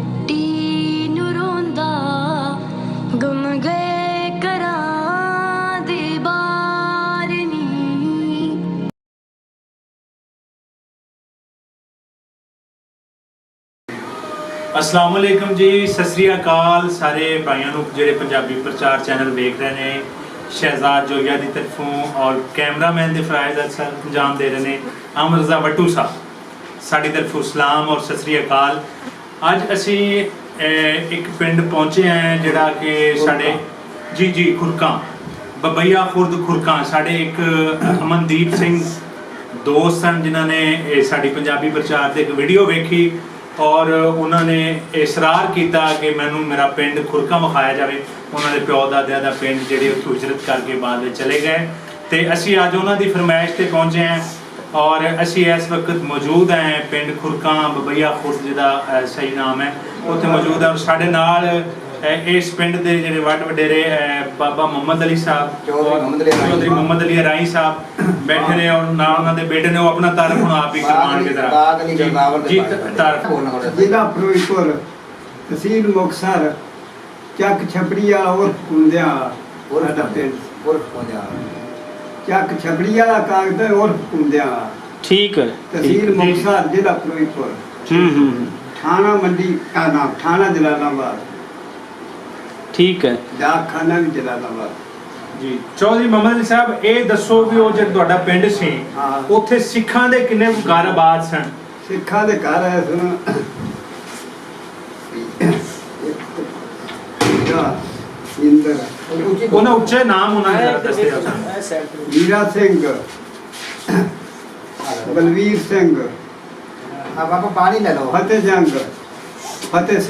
ਮਿੱਟੀ ਨੂੰ ਰੋਂਦਾ ਗੁੰਮ ਗਏ ਘਰਾਂ ਦੀ ਬਾਰਨੀ। अस्सलाम वालेकुम जी, सत श्री अकाल सारे भाइयों ਨੂੰ ਜਿਹੜੇ ਪੰਜਾਬੀ ਪ੍ਰਚਾਰ ਚੈਨਲ ਵੇਖ ਰਹੇ ਨੇ। शहजाद जोया की तरफों और कैमरामैन के फराइज अंजाम दे रहे हैं अमर रज़ा वट्टू साहब। साड़ी तरफों सलाम और सत श्री अकाल। अज असी एक पिंड पहुँचे हैं जिहड़ा कि साढ़े जी खुरकां बबैया खुर्द खुरकां साढ़े एक अमनदीप सिंह दोस्त सन जिन्होंने साड़ी पंजाबी प्रचार से एक वीडियो वेखी और उन्होंने इसरार किया कि मैनू मेरा पिंड खुरका विखाया जाए। उन्होंने प्यो दादिया का पिंड जिहड़े उत्थों हिजरत करके बाद चले गए तो असी अज उन्होंने फरमाइश से पहुँचे हैं और असी इस वक्त मौजूद हैं पिंड खुरका बबैया खुर्द जिहदा सही नाम है उत्थे मौजूद है। और साडे नाल इस पिंड के जिहड़े वड वडेरे बाबा मुहम्मद अली साहब चौधरी मुहम्मद अली राई साहब बैठे ने और नाल उन्हां दे बेटे ने वो अपना तारफ हुण आप ही करवाणगे जरा जी तारफ। जिला फिरोजपुर तहसील मुक्तसर ਚੱਕ ਛਪੜੀਆ ਉਰਫ ਕੁੰਦਿਆ ਸਾਡਾ ਪਿੰਡ ਉਰਫ ਕੁੰਦਿਆ ਚੱਕ ਛਪੜੀਆ ਦਾ ਕਾਗਜ਼ ਹੈ ਉਰਫ ਕੁੰਦਿਆ। ठीक है। तहसील मुक्तसर जिला फिरोजपुर थाना मंडी का नाम थाना जलालाबाद ठीक है। डाक खाना भी जलालाबाद। जी चौधरी मुहम्मद अली साहब ये दसो भी वो जो तुहाडा पिंड सी उत्थे सिखां दे किन्ने घर आबाद सन? सिखा दे घर है सुन उन्हें उच्चे नाम उन्होंने दसदे हो वीरा सिंह बलवीर सिंह बाबा पानी ले लो। फतेह जंग फतेह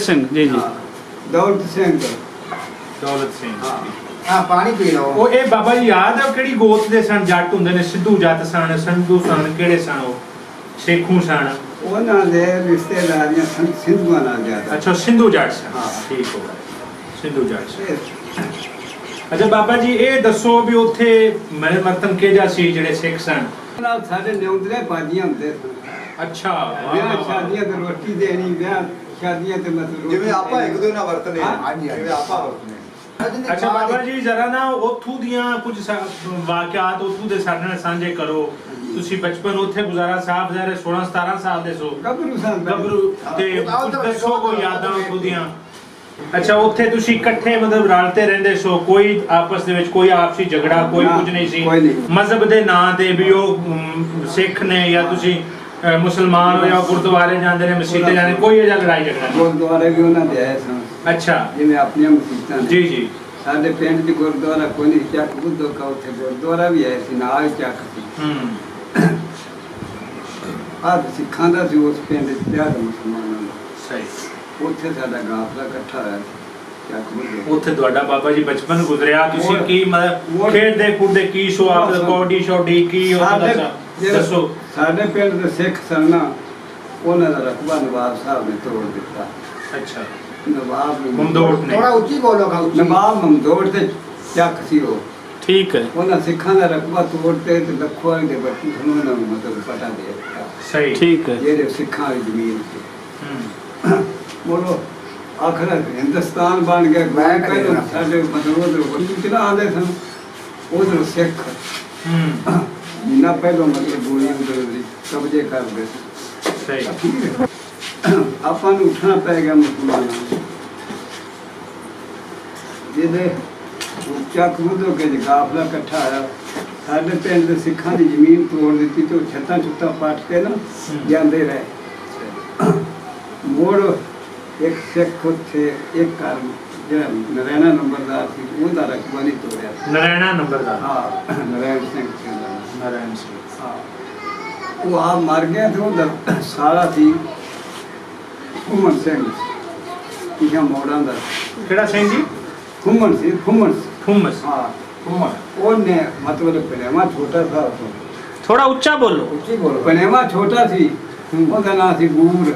सिंह जी जी दौलत सिंह दौलत सिंह हाँ पानी पी लो। ਉਹ ਇਹ ਬਾਬਾ ਜੀ ਯਾਦ ਹੈ ਕਿਹੜੀ ਗੋਤ ਦੇ ਸਨ? ਜੱਟ ਹੁੰਦੇ ਨੇ ਸਿੱਧੂ ਜੱਟ ਸਨ ਸੰਧੂ ਸਨ ਕਿਹੜੇ ਸਨ? ਉਹ ਸੇਖੂ ਸਨ ਉਹਨਾਂ ਦੇ ਰਿਸ਼ਤੇਦਾਰੀਆਂ ਸਿੰਧੂਆਂ ਨਾਲ ਜ਼ਿਆਦਾ। ਅੱਛਾ ਸਿੰਧੂ ਜੱਟ ਸਨ ਹਾਂ। ਠੀਕ ਹੋ ਗਿਆ ਸਿੰਧੂ ਜੱਟ ਸਨ। ਅੱਛਾ ਬਾਬਾ ਜੀ ਇਹ ਦੱਸੋ ਵੀ ਉੱਥੇ ਮੇਰੇ ਮਰਤਨ ਕਿਹੜਾ ਸੀ ਜਿਹੜੇ ਸਿੱਖ ਸਨ? ਨਾਲ ਸਾਡੇ ਨਿਉਂਦਰੇ ਬਾਜੀਆਂ ਹੁੰਦੇ ਸਨ। ਅੱਛਾ ਵਿਆਹ ਸ਼ਾਦੀਆਂ ਤੇ ਰੋਟੀ ਦੇਣੀ ਵਿਆਹ ਸ਼ਾਦੀਆਂ ਤੇ ਮਤਲਬ ਜਿਵੇਂ ਆਪਾਂ ਇੱਕ ਦੂਜੇ ਨਾਲ ਵਰਤਨੇ ਹਾਂਜੀ ਜਿਵੇਂ ਆਪਾਂ ਵਰਤਨੇ। ਅੱਛਾ ਬਾਬਾ ਜੀ ਜਰਾ ਨਾ ਉੱਥੋਂ ਦੀਆਂ ਕੁਝ ਵਾਕਿਆਤ ਉੱਥੋਂ ਦੇ ਸਾਡੇ ਨਾਲ ਸਾਂਝੇ ਕਰੋ। ਤੁਸੀਂ ਬਚਪਨ ਉੱਥੇ ਗੁਜ਼ਾਰਾ ਸਾਹਿਬ ਜ਼ਾਰੇ 16 17 ਸਾਲ ਦੇ ਸੋ ਗੱਭਰੂ ਸਨ ਗੱਭਰੂ ਤੇ ਕੁਝ ਦੱਸੋ ਕੋਈ ਯਾਦਾਂ ਉੱਥੋਂ ਦੀਆਂ। ਅੱਛਾ ਉੱਥੇ ਤੁਸੀਂ ਇਕੱਠੇ ਮਤਲਬ ਰਲਤੇ ਰਹਿੰਦੇ ਸੋ ਕੋਈ ਆਪਸ ਦੇ ਵਿੱਚ ਕੋਈ ਆਪਸੀ ਝਗੜਾ ਕੋਈ ਕੁਝ ਨਹੀਂ ਸੀ? ਮਜ਼ਹਬ ਦੇ ਨਾਂ ਤੇ ਵੀ ਉਹ ਸਿੱਖ ਨੇ ਜਾਂ ਤੁਸੀਂ ਮੁਸਲਮਾਨ ਹੋ ਜਾਂ ਗੁਰਦੁਆਰੇ ਜਾਂਦੇ ਨੇ ਮਸਜਿਦ ਜਾਂਦੇ ਕੋਈ ਇਹ ਲੜਾਈ ਝਗੜਾ ਨਹੀਂ? ਗੁਰਦੁਆਰੇ ਵੀ ਉਹਨਾਂ ਦੇ ਆਏ ਸਨ। ਅੱਛਾ ਜਿਵੇਂ ਆਪਣੀਆਂ ਮਸਜਿਦਾਂ ਨੇ। ਜੀ ਸਾਡੇ ਪਿੰਡ 'ਚ ਗੁਰਦੁਆਰਾ ਕੋਈ ਨਹੀਂ ਚੱਕ ਬੁੱਧੋ ਕਾ ਉੱਥੇ ਗੁਰਦੁਆਰਾ ਵੀ ਆਇਆ ਸੀ ਨਾਲ ਚੱਕ ਸੀ। ਆਹ ਸਿੱਖਾਂ ਦਾ ਸੀ ਉਸ ਪਿੰਡ 'ਚ ਤੇ ਆਹ ਮੁਸਲਮਾਨਾਂ ਦਾ। ਸਹੀ। ਉੱਥੇ ਸਾਡਾ ਗਾਫਲਾ ਇਕੱਠਾ ਹੋਇਆ ਚੱਕ ਬੁੱਧੋ। ਉੱਥੇ ਤੁਹਾਡਾ ਬਾਬਾ ਜੀ ਬਚਪਨ ਗੁਜ਼ਰਿਆ ਤੁਸੀਂ ਕੀ ਮਤਲਬ ਖੇਡਦੇ ਕੁੱਦਦੇ ਕੀ ਸੋ ਆਪ ਕੌਡੀ ਸ਼ੌਡੀ ਕੀ ਦੱਸੋ? ਸਾਡੇ ਪਿੰਡ ਦੇ ਸਿੱਖ ਸਨ ਨਾ ਉਹਨਾਂ ਦਾ ਰਕਬਾ ਨਵਾਬ ਸਾਹਿਬ ਨੇ ਤੋੜ ਦਿੱਤਾ। ਅੱਛਾ ਨਵਾਬ ਮਮਦੋੜ ਨੇ थोड़ा ऊंची बोलो का ऊंची। ਨਵਾਬ ਮਮਦੋੜ ਤੇ ਚੱਕ ਸੀ ਉਹ। ठीक है। ਉਹਨਾਂ ਸਿੱਖਾਂ ਦਾ ਰਕਬਾ ਤੋੜਤੇ ਤੇ ਲੱਖੋ ਵਾਲੀ ਦੇ ਬੱਤੀ ਨੂੰ ਉਹਨਾਂ ਨੂੰ ਮਤਲਬ ਪਤਾ ਦੇ ਦਿੱਤਾ। ਸਹੀ ठीक है। ਜਿਹੜੇ ਸਿੱਖਾਂ ਦੀ ਜ਼ਮੀਨ ਸੀ ਬੋਲੋ ਆਖਰ ਹਿੰਦੁਸਤਾਨ ਬਣ ਗਿਆ। ਮੈਂ ਕਹਿੰਦਾ ਸਾਡੇ ਮਤਲਬ ਉਹ ਕਿਹੜਾ ਆਂਦੇ ਸਨ ਉਧਰ ਸਿੱਖ ਨਾ ਪਹਿਲਾਂ ਮਤਲਬ ਗੋਲੀਆਂ ਦੇ ਕਬਜ਼ੇ ਕਰਦੇ ਸਹੀ। ਆਪਾਂ ਨੂੰ ਉੱਠਣਾ ਪੈ ਗਿਆ ਮੁਸਲਮਾਨਾਂ ਨੂੰ। ਜਿਹਦੇ ਚੱਕ ਬੁੱਧੋ ਕੇ ਗਾਫਲਾ ਇਕੱਠਾ ਆਇਆ ਸਾਡੇ ਪਿੰਡ ਦੇ ਸਿੱਖਾਂ ਦੀ ਜ਼ਮੀਨ ਤੋੜ ਦਿੱਤੀ ਤੇ ਉਹ ਛੱਤਾਂ ਛੁੱਤਾਂ ਪੱਟ ਕੇ ਨਾ ਜਾਂਦੇ ਰਹੇ। ਮੋੜ ਇੱਕ ਸਿੱਖ ਉੱਥੇ ਇੱਕ ਘਰ ਜਿਹੜਾ ਨਰੈਣਾ ਨੰਬਰਦਾਰ ਸੀ ਉਹਦਾ ਰਕਬਾ ਨਹੀਂ ਤੋੜਿਆ। ਨਰੈਣਾ ਨੰਬਰਦਾਰ? ਹਾਂ ਨਰੈਣ ਸਿੰਘ ਸੀ ਉਹਦਾ ਨਾਮ। ਨਰੈਣ ਸਿੰਘ। ਹਾਂ ਉਹ ਆਪ ਮਰ ਗਿਆ ਤੇ ਉਹਦਾ ਸਾਰਾ ਸੀ ਘੁੰਮਣ ਸਿੰਘ ਕਿਹਾ ਮੋੜਾਂ ਦਾ। ਕਿਹੜਾ ਸਿੰਘ ਜੀ? ਘੁੰਮਣ ਸੀ ਘੁੰਮਣ। ਹੁਮਸ। ਹਾਂ ਘੁੰਮਣ। ਉਹਨੇ ਮਤਲਬ ਪਨੇਵਾ ਛੋਟਾ ਥਾ थोड़ा ऊंचा बोलो। ਉੱਚੀ ਬੋਲੋ। ਪਨੇਵਾ ਛੋਟਾ ਸੀ ਉਹਦਾ ਨਾਂ ਸੀ ਗੂਰ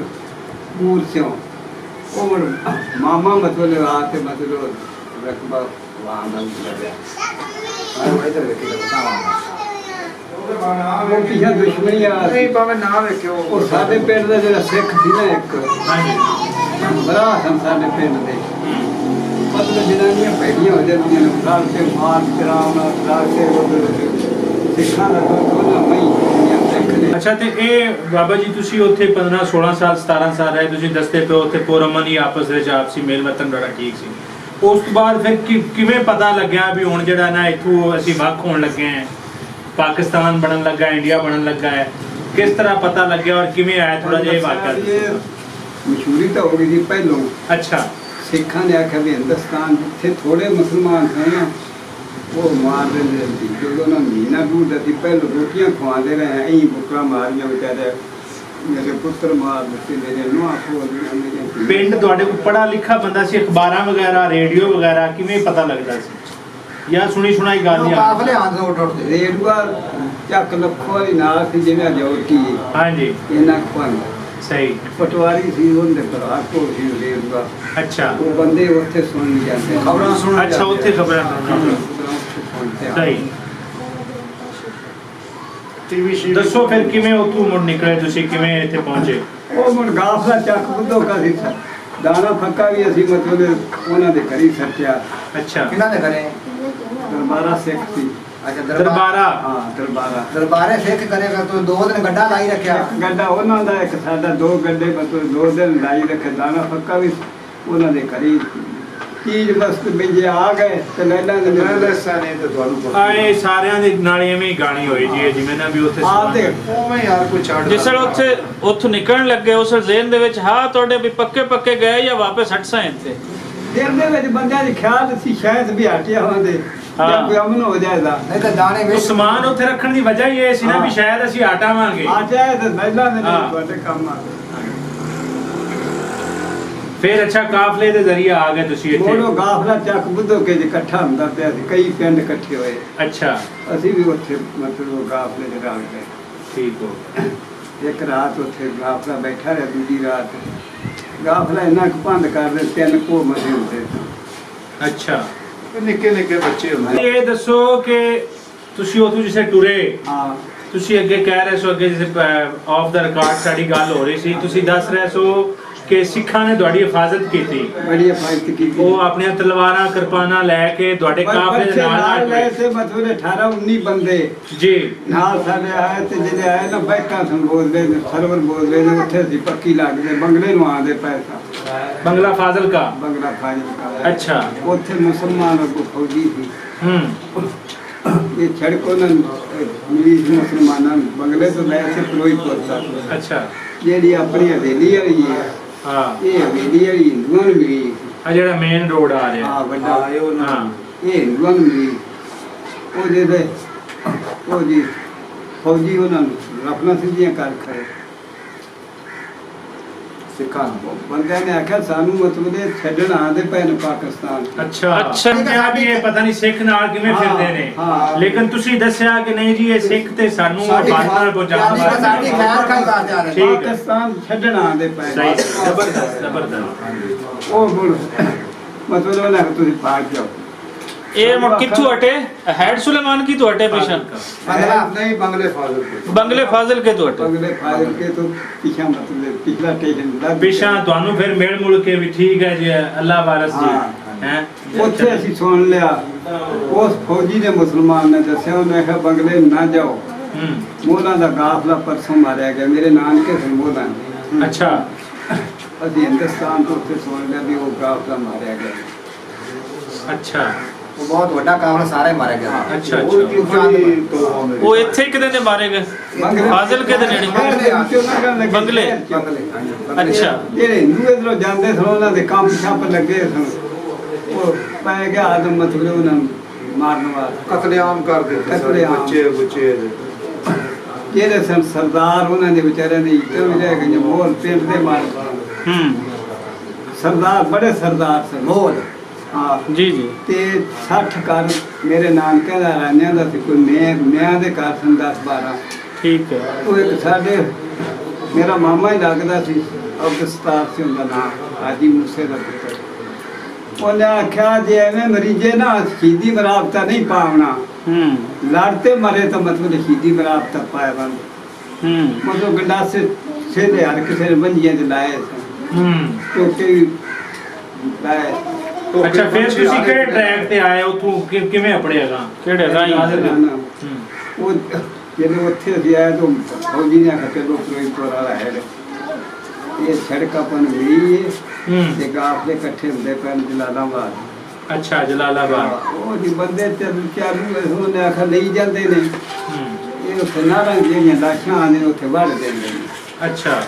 ਗੂਰ ਸਿਓ। ਉਹ ਮਾਮਾ ਮਤਲਬ ਆ ਤੇ ਮਤਲਬ ਰਕਬਾ ਵਾਂ ਦਾ इधर देखिए ਉਹ ਪਿਛਾ ਦੁਸ਼ਮਣੀਆਂ ਨਹੀਂ ਭਾਵੇਂ ਨਾ ਵੇਖਿਓ ਉਹ ਸਾਡੇ ਪਿੰਡ ਦਾ ਜਿਹੜਾ ਸਿੱਖ ਸੀ ਨਾ ਇੱਕ ਹਾਂਜੀ ਬੜਾ ਸਨ ਸਾਡੇ ਪਿੰਡ ਦੇ ਮਤਲਬ ਜਨਾਨੀਆਂ ਪਹਿਲੀਆਂ ਹੋ ਜਾਂਦੀਆਂ ਨੇ ਸਾਲ ਤੇ ਮਾਰ ਚਰਾਉਣਾ ਸਾਲ ਤੇ ਉਹ ਸਿੱਖਾਂ ਦਾ ਦੋਨਾਂ ਮਈ ਸਿੱਖ ਨੇ ਅੱਛਾ ਤੇ ਇਹ ਬਾਬਾ ਜੀ ਤੁਸੀਂ ਉੱਥੇ 15 16 ਸਾਲ 17 ਸਾਲ ਰਹੇ ਤੁਸੀਂ ਦੱਸਦੇ ਪਏ ਉੱਥੇ ਪੁਰਮਨ ਹੀ ਆਪਸ ਵਿੱਚ ਆਪਸੀ ਮੇਲ ਵਤਨ ਬੜਾ ਠੀਕ ਸੀ ਉਸ ਤੋਂ ਬਾਅਦ ਫਿਰ ਕਿਵੇਂ ਪਤਾ ਲੱਗਿਆ ਵੀ ਹੁਣ ਜਿਹੜਾ ਨਾ ਇੱਥੋਂ ਅਸੀਂ ਵੱਖ ਹੋਣ ਲੱਗੇ ਹਾਂ ਪਾਕਿਸਤਾਨ ਬਣਨ ਲੱਗਾ ਇੰਡੀਆ ਬਣਨ ਲੱਗਾ ਹੈ ਕਿਸ ਤਰ੍ਹਾਂ ਪਤਾ ਲੱਗਿਆ ਔਰ ਕਿਵੇਂ ਆਇਆ ਥੋੜਾ ਜਿਹਾ ਇਹ ਵਾਕਿਆ ਦੱਸੋ। ਮਸ਼ਹੂਰੀ ਤਾਂ ਹੋ ਗਈ ਸੀ ਪਹਿਲੋਂ ਅੱਛਾ ਸਿੱਖਾਂ ਨੇ ਆਖਿਆ ਵੀ ਹਿੰਦੁਸਤਾਨ ਜਿੱਥੇ ਥੋੜੇ ਮੁਸਲਮਾਨ ਸਨ ਨਾ ਉਹ ਮਾਰ ਦਿੰਦੇ ਸੀ ਜਦੋਂ ਉਹਨਾਂ ਮਹੀਨਾ ਦੂਰ ਅਸੀਂ ਪਹਿਲਾਂ ਰੋਟੀਆਂ ਖਵਾਉਂਦੇ ਰਹੇ ਐਂ ਬੁੱਕਾ ਮਾਰੀਆਂ ਵਿਚਾਰੇ ਮੇਰੇ ਪੁੱਤਰ ਮਾਰ ਦਿੱਤੇ ਮੇਰੇ ਨੂੰਹਾਂ ਖੋਲੀਆਂ ਮੇਰੀਆਂ ਪਿੰਡ ਤੁਹਾਡੇ ਕੋਲ ਪੜ੍ਹਾ ਲਿਖਾ ਬੰਦਾ ਸੀ ਅਖਬਾਰਾਂ ਵਗੈਰਾ ਰੇਡੀਓ ਵਗੈਰਾ ਕਿਵੇਂ ਪਤਾ ਲੱਗਦਾ ਸੀ ਜਾਂ ਸੁਣੀ ਸੁਣਾਈ ਗੱਲ ਹੀ ਕਾਫਲੇ ਆਂਦੇ ਉੱਡ ਰੇਡੂਆ ਚੱਕ ਲੱਖੋ ਦੀ ਨਾਲ ਸੀ ਜਿਵੇਂ ਜੋਤੀ ਹਾਂਜੀ ਇਹਨਾਂ ਖਵਾਨ ਸਹੀ ਪਟਵਾਰੀ ਸੀ ਉਹਦੇ ਭਰਾ ਕੋਲ ਸੀ ਰੇਡੂਆ ਅੱਛਾ ਉਹ ਬੰਦੇ ਉੱਥੇ ਸੁਣ ਜਾਂਦੇ ਖਬਰਾਂ ਸੁਣਨ ਅੱਛਾ ਉੱਥੇ ਖਬਰਾਂ ਸਹੀ ਟੀਵੀ ਦੱਸੋ ਫਿਰ ਕਿਵੇਂ ਉੱਥੋਂ ਮੁੜ ਨਿਕਲੇ ਤੁਸੀਂ ਕਿਵੇਂ ਇੱਥੇ ਪਹੁੰਚੇ ਉਹ ਮੁੜ ਗਾਫਲਾ ਚੱਕ ਬੁੱਧੋ ਕਾ ਸੀ ਦਾਣਾ ਫੱਕਾ ਵੀ ਅਸੀਂ ਮਤਲਬ ਉਹਨਾਂ ਦੇ ਘਰੀ ਸੱਚਿਆ ਅੱਛਾ ਕਿਹਨਾਂ ਦੇ ਘਰੇ ਦਰਬਾਰਾ ਸਿੱਖ ਸੀ ਅੱਛਾ ਦਰਬਾਰਾ ਹਾਂ ਦਰਬਾਰਾ ਦਰਬਾਰੇ ਸਿੱਖ ਕਰੇਗਾ ਤੂੰ 2 ਦਿਨ ਗੱਡਾ ਲਾਈ ਰੱਖਿਆ ਇੱਕ ਗੱਡਾ ਉਹਨਾਂ ਦਾ ਇੱਕ ਸਾਡਾ 2 ਗੱਡੇ ਮਤਲਬ 2 ਦਿਨ ਲਾਈ ਰੱਖੇ ਦਾਣਾ ਫੱਕਾ ਵੀ ਉਹਨਾਂ ਦੇ ਘਰੀ ਚੀਜ਼ ਬਸ ਵੀ ਜੇ ਆ ਗਏ ਤੇ ਲੈ ਲੈਂਦੇ ਸਾਨੇ ਤੇ ਤੁਹਾਨੂੰ ਆਏ ਸਾਰਿਆਂ ਦੇ ਨਾਲ ਐਵੇਂ ਹੀ ਗਾਣੀ ਹੋਈ ਜੀ ਜਿਵੇਂ ਨਾ ਵੀ ਉੱਥੇ ਆ ਤੇ ਉਵੇਂ ਯਾਰ ਕੋਈ ਛੱਡ ਜਿਸ ਵੇਲੇ ਉੱਥੇ ਉੱਥੋਂ ਨਿਕਲਣ ਲੱਗੇ ਉਸ ਜ਼ੇਨ ਦੇ ਵਿੱਚ ਹਾਂ ਤੁਹਾਡੇ ਵੀ ਪੱਕੇ ਗਏ ਜਾਂ ਵਾਪਸ ਹਟ ਸਾਂ ਇੱਥੇ ਦਿਲ ਦੇ ਵਿੱਚ ਬੰਦਿਆਂ ਦੇ ਖਿਆਲ ਸੀ ਸ਼ਾਇਦ ਵੀ ਹਟਿਆ ਹੁੰਦੇ ਜਾਂ ਹਾਂ। ਕੋਈ ਅਮਨ ਹੋ ਜਾਏਗਾ ਨਹੀਂ ਤਾਂ ਦਾਣੇ ਉਹ ਵਿੱਚ ਸਮਾਨ ਉੱਥੇ ਰੱਖਣ ਦੀ ਵਜ੍ਹਾ ਹੀ ਇਹ ਸੀ ਨਾ ਵੀ ਸ਼ਾਇਦ ਅਸੀਂ ਹਟਾਵਾਂਗੇ ਆ ਜਾਏ ਤੇ ਲੈ ਲੈਂਦੇ ਨੇ ਹਾਂ। ਤੁਹਾਡੇ ਕੰਮ ਆ ਫਿਰ ਅੱਛਾ ਕਾਫਲੇ ਦੇ ਜ਼ਰੀਏ ਆ ਗਏ ਤੁਸੀਂ ਇੱਥੇ ਮੋੜੋ ਗਾਫਲਾ ਚੱਕ ਬੁੱਧੋ ਕੇ ਇਕੱਠਾ ਹੁੰਦਾ ਪਿਆ ਸੀ ਕਈ ਪਿੰਡ ਇਕੱਠੇ ਹੋਏ ਅੱਛਾ ਅਸੀਂ ਵੀ ਉੱਥੇ ਮਤਲਬ ਗਾਫਲੇ ਦੇ ਰਾਤ ਗਏ ਠੀਕ ਹੋ ਇੱਕ ਰਾਤ ਉੱਥੇ ਗਾਫਲਾ ਬੈਠਾ ਰਿਹਾ ਦੂਜੀ ਰਾਤ ਗਾਫਲਾ ਇੰਨਾ ਕੁ ਭੰਦ ਕਰਦੇ 3 ਕੋ ਮਸੇ ਹੁੰਦੇ ਸਨ। ਅੱਛਾ ਨਿੱਕੇ ਨਿੱਕੇ ਬੱਚੇ ਹੁੰਦੇ ਇਹ ਦੱਸੋ ਕਿ ਤੁਸੀਂ ਉੱਥੋਂ ਜਿਸੇ ਟੁਰੇ ਹਾਂ ਤੁਸੀਂ ਅੱਗੇ ਕਹਿ ਰਹੇ ਸੋ ਅੱਗੇ ਜਿਸੇ ਆਫ ਦਾ ਰਿਕਾਰਡ ਸਾਡੀ ਗੱਲ ਹੋ ਰਹੀ ਸੀ ਤੁਸੀਂ ਦੱਸ ਰਹੇ ਸੋ ਕਿ ਸਿੱਖਾਂ ਨੇ ਤੁਹਾਡੀ ਹਿਫਾਜ਼ਤ ਕੀਤੀ ਬੜੀ ਫਾਇਦ ਕੀਤੀ ਉਹ ਆਪਣੀਆਂ ਤਲਵਾਰਾਂ ਕਿਰਪਾਨਾਂ ਲੈ ਕੇ ਤੁਹਾਡੇ ਕਾਫਲੇ ਦੇ ਨਾਲ ਲੈ ਤੇ ਮਤਲਬ 18 19 ਬੰਦੇ ਜੀ ਨਾਲ ਸਾਡੇ ਆਏ ਤੇ ਜਿਹੜੇ ਆਏ ਨਾ ਬੈਠਾ ਸਨ ਬੋਲਦੇ ਨੇ ਸਰਵਰ ਬੋਲਦੇ ਨੇ ਉੱਥੇ ਅਸੀਂ ਪੱਕੀ ਲੱਗਦੇ ਬੰਗਲੇ ਨੂੰ ਆਉਂਦੇ ਪੈਸਾ ਬੰਗਲਾ ਫਾਜ਼ਲ ਕਾ ਬੰਗਲਾ ਫਾਜ਼ਿਲ ਅੱਛਾ ਉੱਥੇ ਮੁਸਲਮਾਨ ਕੋ ਫੌਜੀ ਸੀ ਹੂੰ ਇਹ ਛੜਕੋ ਨਾ ਮਿਲੀ ਮੁਸਲਮਾਨਾਂ ਨੂੰ ਬੰਗਲੇ ਤੋਂ ਲੈ ਕੇ ਫਿਰੋਜ਼ਪੁਰ ਤੱਕ ਅੱਛਾ ਜਿਹੜੀ ਆਪਣੀ ਹਵੇਲੀ ਵਾਲੀ ਹੈ ਹਾਂ ਇਹ ਹਵੇਲੀ ਵਾਲੀ ਹਿੰਦੂਆਂ ਨੂੰ ਮਿਲੀ ਆ ਜਿਹੜਾ ਮੇਨ ਰੋਡ ਆ ਰਿਹਾ ਹਾਂ ਵੱਡਾ ਇਹ ਉਹਨਾਂ ਹਾਂ ਇਹ ਹਿੰਦੂਆਂ ਨੂੰ ਮਿਲੀ ਉਹ ਜਿਹਦੇ ਉਹ ਜੀ ਫੌਜੀ ਉਹਨਾਂ ਨੂੰ ਰਫਲਾਂ ਸਿੱਧੀਆਂ ਕਰ ਖੜੇ ਸਿੱਖਾਂ ਨੂੰ ਬੰਦਿਆਂ ਨੇ ਆਖਿਆ ਸਾਨੂੰ ਮਤਲਬ ਇਹ ਛੱਡਣ ਆਉਂਦੇ ਪਏ ਨੇ ਪਾਕਿਸਤਾਨ ਅੱਛਾ ਅੱਛਾ। ਮੈਂ ਵੀ ਇਹ ਪਤਾ ਨਹੀਂ ਸਿੱਖ ਨਾਲ ਕਿਵੇਂ ਹਾਂ, ਫਿਰਦੇ ਨੇ ਹਾਂ। ਲੇਕਿਨ ਤੁਸੀਂ ਦੱਸਿਆ ਕਿ ਨਹੀਂ ਜੀ ਇਹ ਸਿੱਖ ਤੇ ਸਾਨੂੰ ਸਾਡੀ ਬਾਤ ਨਾਲ ਪਹੁੰਚਾਉਣ ਸਾਡੀ ਵਾਸਤੇ ਖੈਰ ਖਾਈ ਕਰਦੇ ਆ ਰਹੇ ਠੀਕ ਹੈ। ਪਾਕਿਸਤਾਨ ਛੱਡਣ ਆਉਂਦੇ ਪਏ ਸਹੀ ਜ਼ਬਰਦਸਤ ਜ਼ਬਰਦਸਤ ਉਹ ਹੁਣ ਮਤਲਬ ਉਹਨਾਂ ਨੂੰ ਤੁਸੀਂ ਪਾਕ ਜਾਓ ਇਹ ਮੁੜ ਕਿੱਥੋਂ ਹਟੇ ਹੈਡ ਸੁਲੇਮਾਨ ਕੀ ਤੋਂ ਹਟੇ ਪਿਛਾ ਬੰਗਲਾ ਨਹੀਂ ਬੰਗਲੇ ਫਾਜ਼ਲ ਕੇ ਬੰਗਲੇ ਫਾਜ਼ਿਲ ਕੇ ਤੋਂ ਹਟੇ ਬੰਗਲੇ ਫਾਜ਼ਿਲ ਕੇ ਤੋਂ ਪਿਛਾ ਮਤਲਬ ਪਿਛਲਾ ਸਟੇਸ਼ਨ ਦਾ ਪਿਛਾ ਤੁਹਾਨੂੰ ਫਿਰ ਮਿਲ ਮੁਲ ਕੇ ਵੀ ਠੀਕ ਹੈ ਜੀ ਅੱਲਾਹ ਵਾਰਸ ਜੀ ਹੈ ਉੱਥੇ ਅਸੀਂ ਸੁਣ ਲਿਆ ਉਸ ਫੌਜੀ ਦੇ ਮੁਸਲਮਾਨ ਨੇ ਦੱਸਿਆ ਉਹਨੇ ਕਿਹਾ ਬੰਗਲੇ ਨਾ ਜਾਓ ਮੋਹਲਾਂ ਦਾ ਕਾਫਲਾ ਪਰਸੋਂ ਮਾਰਿਆ ਗਿਆ ਮੇਰੇ ਨਾਨਕੇ ਸਨ ਮੋਹਲਾਂ ਅੱਛਾ ਅਸੀਂ ਹਿੰਦੁਸਤਾਨ ਤੋਂ ਉੱਥੇ ਸੁਣ ਲਿਆ ਵੀ ਉਹ ਕਾਫਲਾ ਮਾਰਿਆ ਗਿਆ ਅੱਛਾ ਉਹ ਬਹੁਤ ਵੱਡਾ ਕਾਫਲਾ ਸਾਰੇ ਮਾਰੇ ਗਿਆ ਅੱਛਾ ਉਹ ਇੱਥੇ ਕਿਤੇ ਦੇ ਮਾਰੇ ਗਏ ਫਾਜ਼ਿਲ ਕੇ ਦੇ ਨੇੜੇ ਬੰਗਲੇ। ਅੱਛਾ ਜਿਹੜੇ ਹਿੰਦੂ ਇਧਰੋਂ ਜਾਂਦੇ ਸਨ ਉਹਨਾਂ ਦੇ ਕੰਮ ਛੱਪ ਲੱਗੇ ਸਨ ਉਹ ਪੈ ਗਿਆ ਆਦਮ ਮਤਲਬ ਉਹਨਾਂ ਨੂੰ ਮਾਰਨ ਵਾਸਤੇ ਕਤਲੇਆਮ ਕਰ ਦਿੱਤੇ ਸਾਰੇ ਕਤਲੇਆਮ। ਬੱਚੇ ਬੁੱਚੇ ਜਿਹੜੇ ਸਨ ਸਰਦਾਰ ਉਹਨਾਂ ਦੇ ਵਿਚਾਰਿਆਂ ਦੀ ਇੱਜ਼ਤ ਵੀ ਰਹਿ ਗਈ ਮੋਹਲ ਪਿੰਡ ਦੇ ਮਾਰ ਹੂੰ ਸਰਦਾਰ ਬੜੇ ਸਰਦਾਰ ਸਨ ਮੋਲ ਹਾਂ ਜੀ ਜੀ ਤੇ 60 ਘਰ ਮੇਰੇ ਨਾਨਕੇ ਦਾ ਰਾਨਿਆਂ ਦਾ ਸੀ ਕੋਈ ਮੈਂ ਦੇ ਘਰ ਸਨ 10 12 ਠੀਕ ਹੈ ਉਹ ਇੱਕ ਸਾਡੇ ਮੇਰਾ ਮਾਮਾ ਹੀ ਲੱਗਦਾ ਸੀ ਅਬਦਸਤਾਰ ਸੀ ਉਹਦਾ ਨਾਮ ਹਾਜੀ ਮੂਸੇ ਦਾ ਪੁੱਤਰ ਉਹਨੇ ਆਖਿਆ ਜੇ ਐਵੇਂ ਮਰੀਜੇ ਨਾ ਸ਼ਹੀਦੀ ਮਰਾਬਤਾ ਨਹੀਂ ਪਾਵਣਾ लड़ते मरे तो मतलब शहीदी बरात तक पाए बंद मतलब गंडासे सेधे हर किसी ने बंजियां ते लाए तो कई लाए ਅੱਛਾ ਫਿਰ ਤੁਸੀਂ ਕਿਹੜੇ ਟਰੈਕ ਤੇ ਆਏ ਉਥੋਂ ਕਿਵੇਂ ਅਪੜਿਆਗਾ ਕਿਹੜੇ ਰਾਹੀਂ ਉਹ ਜਦੋਂ ਉੱਥੇ ਅਸੀਂ ਆਏ ਤਾਂ ਫੌਜੀ ਨੇ ਆਖਿਆ ਚਲੋ ਫਿਰੋਜ਼ਪੁਰ ਵਾਲਾ ਹੈ ਇਹ ਸੜਕ ਆਪਾਂ ਨੂੰ ਮਿਲੀ ਹੈ ਤੇ ਗਾਫਲੇ ਇਕੱਠੇ ਹੁੰਦੇ ਪੈਣ ਜਲਾਲਾਬਾਦ ਅੱਛਾ ਜਲਾਲਾਬਾਦ ਉਹ ਜੀ ਬੰਦੇ ਚਾਲੂ ਉਹਨੇ ਆਖਿਆ ਲਈ ਜਾਂਦੇ ਨੇ ਇਹ ਉੱਥੇ ਨਾਰਾਂ ਜਿਹੜੀਆਂ ਲਾਸ਼ਾਂ ਆਉਂਦੇ ਨੇ ਉੱਥੇ ਵੜ ਦਿੰਦੇ ਨੇ ਅੱਛਾ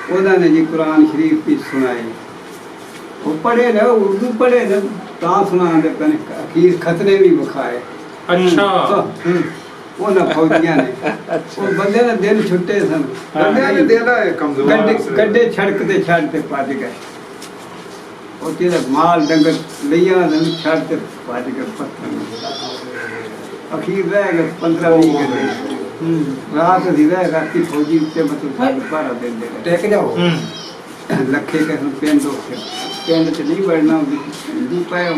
ਉਹਨਾਂ ਨੇ ਜੀ ਕੁਰਾਨ ਸ਼ਰੀਫ ਵੀ ਸੁਣਾਏ ਉਹ ਪੜ੍ਹੇ ਨੇ ਉਰਦੂ ਪੜ੍ਹੇ ਨੇ ਤਾਂ ਸੁਣਾਉਂਦੇ ਪਏ ਨੇ ਅਖੀਰ ਖਤਰੇ ਵੀ ਵਿਖਾਏ ਅੱਛਾ ਉਹਨਾਂ ਫੌਜੀਆਂ ਨੇ ਉਹ ਬੰਦੇ ਦੇ ਦਿਲ ਛੁੱਟੇ ਸਨ ਬੰਦਿਆਂ ਨੇ ਦਿਲ ਹੈ ਕਮਜ਼ੋਰ ਗੱਡੇ ਛੜਕ ਤੇ ਛੱਡ ਤੇ ਭੱਜ ਗਏ ਉਹ ਜਿਹੜਾ ਮਾਲ ਡੰਗਰ ਲਈਆਂ ਨੇ ਛੱਡ ਤੇ ਭੱਜ ਗਏ ਪੱਥਰ ਅਖੀਰ ਰਹਿ ਗਏ 15-20 ਘੰਟੇ ਰਾਤ ਦੀ ਰਹਿ ਰਾਤੀ ਫੌਜੀ ਉੱਤੇ ਮਤਲਬ ਸਾਡੇ ਭਾਰਾ ਦਿੰਦੇ ਨੇ ਟੇਕ ਜਾਓ ਲੱਖੇ ਕੇ ਪਿੰਡ ਉੱਥੇ ਪਿੰਡ ਚ ਨਹੀਂ ਵੜਨਾ ਦੀ ਪਏ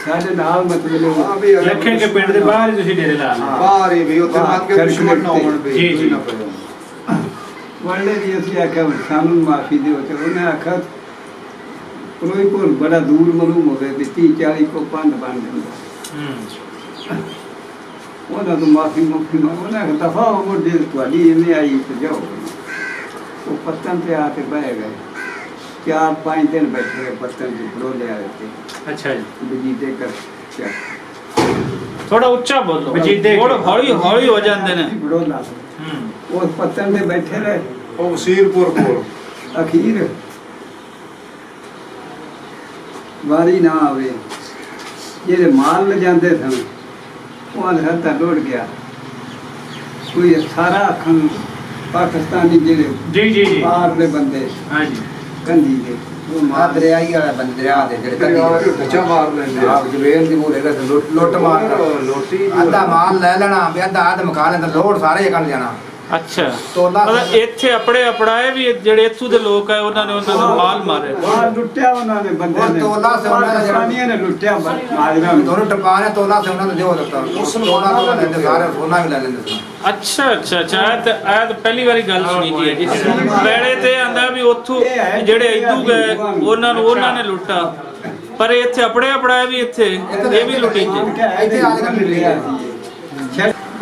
ਸਾਡੇ ਨਾਲ ਮਤਲਬ ਲੱਖੇ ਕੇ ਪਿੰਡ ਦੇ ਬਾਹਰ ਹੀ ਤੁਸੀਂ ਡੇਰੇ ਲਾ ਲਏ ਬਾਹਰ ਹੀ ਵੀ ਉੱਥੇ ਮੰਗ ਕੇ ਦੁਸ਼ਮਣ ਨਾ ਹੋਣ ਵੀ ਜੀ, ਜੀ। ਵੜਨੇ ਦੀ ਅਸੀਂ ਆਖਿਆ ਸਾਨੂੰ ਮਾਫੀ ਦਿਓ ਤੇ ਉਹਨੇ ਆਖਿਆ ਫਿਰੋਜ਼ਪੁਰ ਬੜਾ ਦੂਰ ਮਲੂਮ ਹੋਵੇ ਵੀ 30-40 ਕੋ ਪੰਧ ਬਣ ਜਾਂਦਾ ਉਹਨਾਂ ਤੋਂ ਮਾਫੀ ਮੰਗ ਉਹਨੇ ਆਖਿਆ ਦਫਾ ਹੋ ਜੇ ਤੁਹਾਡੀ ਇਹਨੇ ਆਈ ਤੇ ਜਾਓ ਉਹ ਪੱਤਨ ਤੇ ਆ ਕੇ ਬਹਿ ਗਏ 4-5 ਦਿਨ ਬੈਠੇ ਪੱਤਨ ਦੇ ਬਰੋਲੇ ਆਏ ਤੇ ਅੱਛਾ ਜੀ ਬਜੀਦੇ ਕਰ ਥੋੜਾ ਉੱਚਾ ਬੋਲੋ ਵਜੀਦੇ ਥੋੜਾ ਹੌਲੀ ਹੌਲੀ ਹੋ ਜਾਂਦੇ ਨੇ ਬਰੋਲਾ ਉਹ ਪੱਤਨ ਦੇ ਬੈਠੇ ਰਹੇ ਉਹ ਵਸੀਰਪੁਰ ਕੋਲ ਅਖੀਰ ਵਾਰੀ ਨਾ ਆਵੇ ਜਿਹੜੇ ਮਾਲ ਲੈ ਜਾਂਦੇ ਸਨ ਉਹ ਹੱਥਾਂ ਲੋੜ ਗਿਆ ਕੋਈ ਸਾਰਾ ਅੱਖਾਂ ਪਾਕਿਸਤਾਨੀ ਜਿਹੜੇ ਜੀ ਜੀ ਜੀ ਬਾਹਰ ਦੇ ਬੰਦੇ ਹਾਂਜੀ ਕੰਦੀ ਦੇ ਉਹ ਆ ਮਾਰ ਦਰਿਆਈ ਵਾਲਾ ਦਰਿਆ ਦੇ ਜਿਹੜੇ ਦਰਿਆ ਦੇ ਉੱਤੇ ਮਾਰ ਲੈਂਦੇ ਆਪ ਜਵੇਲ ਦੀ ਮੂਲੇ ਦਾ ਲੁੱਟ ਮਾਰ ਲੋਟੀ ਅੱਧਾ ਮਾਲ ਲੈ ਲੈਣਾ ਵੀ ਅੱਧਾ ਆਦ ਮਕਾ ਲੈਂਦਾ ਲੋੜ ਸਾਰੇ ਕੱਢ ਜਾਣਾ ਅੱਛਾ ਤੋਲਾ ਮਤਲਬ ਇੱਥੇ ਅਪੜਾਏ ਵੀ ਜਿਹੜੇ ਇੱਥੋਂ ਦੇ ਲੋਕ ਆ ਉਹਨਾਂ ਨੇ ਉਹਨਾਂ ਨੂੰ ਮਾਲ ਮਾਰੇ ਮਾਰ ਲੁੱਟਿਆ ਉਹਨਾਂ ਨੇ ਬੰਦੇ ਉਹ ਨੇ ਤੋਲਾ ਸੇ ਉਹਨਾਂ ਦਾ ਜਿਹੜਾ- ਪਾਕਿਸਤਾਨੀਆਂ ਨੇ ਲੁੱਟਿਆ ਮਾਜਰਾ ਨੂੰ ਦੋਨੋਂ ਟਪਾਣੇ ਤੋਲਾ ਸੇ ਉਹਨਾਂ ਨੂੰ ਦਿਓ ਦਿੱਤਾ ਤੋਲਾ ਲੈਂਦੇ ਸਾਰੇ ਸੋਨਾ ਵੀ ਲੈ ਲੈਂਦੇ ਸਨ ਅੱਛਾ ਅੱਛਾ ਅੱਛਾ ਇਹ ਤਾਂ ਪਹਿਲੀ ਵਾਰੀ ਗੱਲ ਸੁਣੀ ਜੀ ਹੈ ਜੀ ਪਹਿਲੇ ਤੇ ਆਂਦਾ ਵੀ ਉੱਥੋਂ ਜਿਹੜੇ ਇਦੂ ਗਏ ਉਹਨਾਂ ਨੇ ਲੁੱਟਾ ਪਰ ਇੱਥੇ ਅਪੜਾਏ ਵੀ ਇੱਥੇ ਇਹ ਵੀ ਲੁੱਟੀ ਜੀ ਇੱਥੇ ਆ ਕੇ ਮਿਲਿਆ